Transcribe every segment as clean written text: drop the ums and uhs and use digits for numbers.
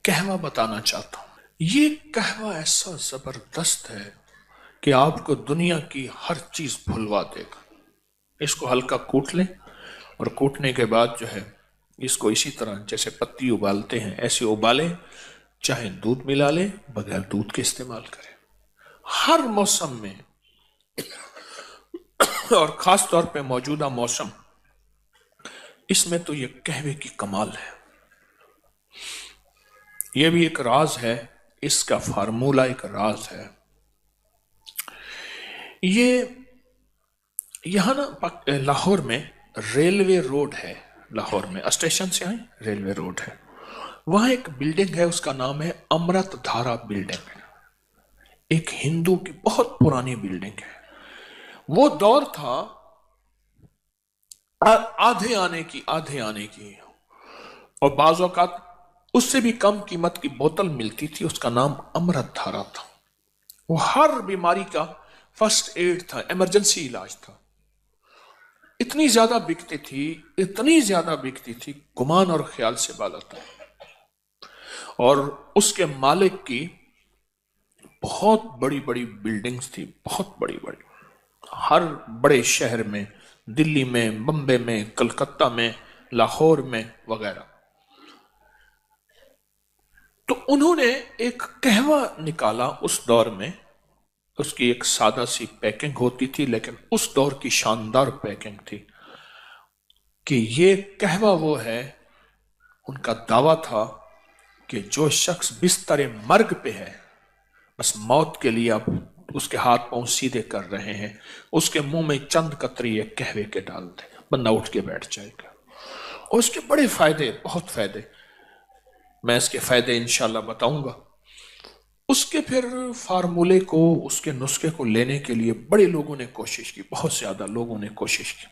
قہوہ بتانا چاہتا ہوں۔ یہ قہوہ ایسا زبردست ہے کہ آپ کو دنیا کی ہر چیز بھلوا دے گا۔ اس کو ہلکا کوٹ لیں اور کوٹنے کے بعد جو ہے اس کو اسی طرح جیسے پتی ابالتے ہیں ایسے ابالیں، چاہے دودھ ملا لیں، بغیر دودھ کے استعمال کریں ہر موسم میں، اور خاص طور پہ موجودہ موسم اس میں تو یہ قہوے کی کمال ہے۔ یہ بھی ایک راز ہے، اس کا فارمولہ ایک راز ہے۔ یہ یہاں نا لاہور میں ریلوے روڈ ہے، لاہور میں اسٹیشن سے آئیں ریلوے روڈ ہے، وہاں ایک بلڈنگ ہے، اس کا نام ہے امرت دھارا بلڈنگ، ایک ہندو کی بہت پرانی بلڈنگ ہے۔ وہ دور تھا آدھے آنے کی اور بعض اوقات اس سے بھی کم قیمت کی بوتل ملتی تھی، اس کا نام امرت دھارا تھا۔ وہ ہر بیماری کا فرسٹ ایڈ تھا، ایمرجنسی علاج تھا۔ اتنی زیادہ بکتی تھی گمان اور خیال سے بالا تھا، اور اس کے مالک کی بہت بڑی بڑی بلڈنگز تھی، بہت بڑی بڑی، ہر بڑے شہر میں، دلی میں، بمبے میں، کلکتہ میں، لاہور میں وغیرہ۔ تو انہوں نے ایک قہوہ نکالا اس دور میں، اس کی ایک سادہ سی پیکنگ ہوتی تھی لیکن اس دور کی شاندار پیکنگ تھی کہ یہ قہوہ وہ ہے۔ ان کا دعویٰ تھا کہ جو شخص بستر مرگ پہ ہے، بس موت کے لیے اب اس کے ہاتھ پاؤں سیدھے کر رہے ہیں، اس کے منہ میں چند قطرے یہ قہوے کے ڈال دیں، بندہ اٹھ کے بیٹھ جائے گا۔ اور اس کے بڑے فائدے، بہت فائدے، میں اس کے فائدے انشاءاللہ بتاؤں گا۔ اس کے پھر فارمولے کو، اس کے نسخے کو لینے کے لیے بڑے لوگوں نے کوشش کی، بہت زیادہ لوگوں نے کوشش کی،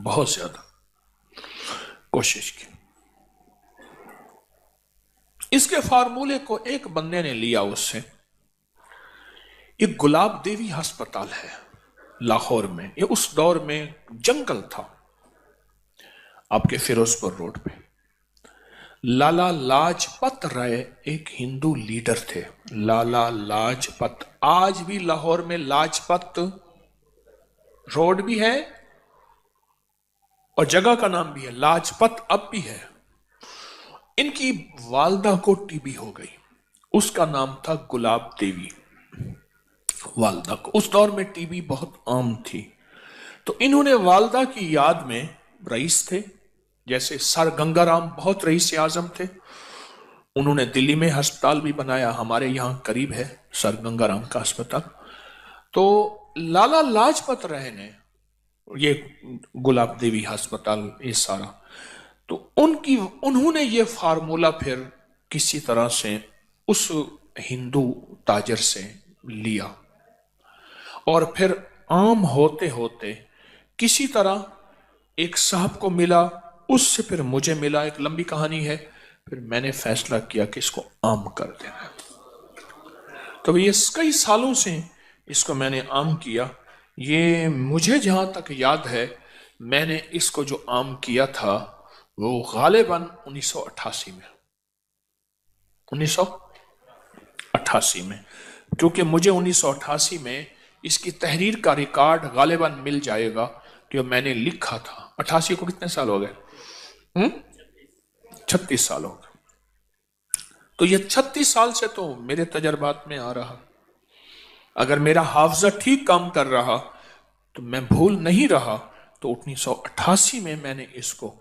بہت زیادہ کوشش کی۔ اس کے فارمولے کو ایک بندے نے لیا اس سے، یہ گلاب دیوی ہسپتال ہے لاہور میں، یہ اس دور میں جنگل تھا، آپ کے فیروز پور روڈ پہ۔ لالا لاجپت رائے ایک ہندو لیڈر تھے، لالا لاجپت۔ آج بھی لاہور میں لاجپت روڈ بھی ہے اور جگہ کا نام بھی ہے لاجپت، اب بھی ہے۔ ان کی والدہ کو ٹی بی ہو گئی، اس کا نام تھا گلاب دیوی، والدہ کو۔ اس دور میں ٹی بی بہت عام تھی، تو انہوں نے والدہ کی یاد میں، رئیس تھے جیسے سر گنگا رام بہت رئیس اعظم تھے، انہوں نے دلی میں ہسپتال بھی بنایا، ہمارے یہاں قریب ہے سر گنگا رام کا ہسپتال۔ تو لالا لاجپت رائے نے یہ گلاب دیوی ہسپتال، یہ سارا، تو انہوں نے یہ فارمولہ پھر کسی طرح سے اس ہندو تاجر سے لیا، اور پھر عام ہوتے ہوتے کسی طرح ایک صاحب کو ملا، اس سے پھر مجھے ملا، ایک لمبی کہانی ہے، پھر میں نے فیصلہ کیا کہ اس کو عام کر دینا۔ تو یہ کئی سالوں سے اس کو میں نے عام کیا۔ یہ مجھے جہاں تک یاد ہے، میں نے اس کو جو عام کیا تھا وہ غالباً 1988 میں، 1988 میں، کیونکہ مجھے 1988 میں اس کی تحریر کا ریکارڈ غالباً مل جائے گا جو میں نے لکھا تھا۔ 88 کو کتنے سال ہو گئے؟ 36 سال ہو گئے۔ تو یہ 36 سال سے تو میرے تجربات میں آ رہا، اگر میرا حافظہ ٹھیک کام کر رہا تو میں بھول نہیں رہا، تو 1988 میں میں نے اس کو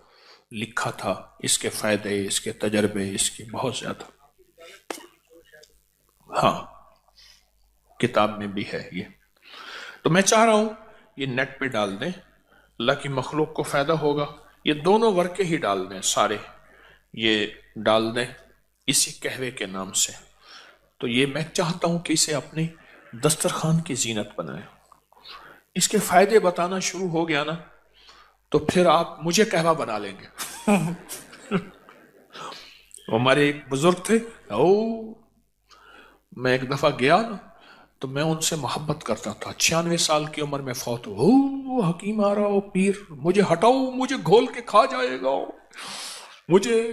لکھا تھا، اس کے فائدے، اس کے تجربے، اس کی بہت زیادہ، ہاں کتاب میں بھی ہے یہ۔ تو میں چاہ رہا ہوں یہ نیٹ پہ ڈال دیں، اللہ کی مخلوق کو فائدہ ہوگا۔ یہ دونوں ورقے ہی ڈال دیں، سارے یہ ڈال دیں اسی قہوے کے نام سے۔ تو یہ میں چاہتا ہوں کہ اسے اپنے دسترخوان کی زینت بنائیں۔ اس کے فائدے بتانا شروع ہو گیا نا تو پھر آپ مجھے قہوہ بنا لیں گے۔ ہمارے ایک بزرگ تھے، میں ایک دفعہ گیا نا تو میں ان سے محبت کرتا تھا، 96 سال کی عمر میں فوت ہو، حکیم آ رہا ہو، پیر، مجھے ہٹاؤ، مجھے گھول کے کھا جائے گا، مجھے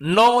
9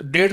1.5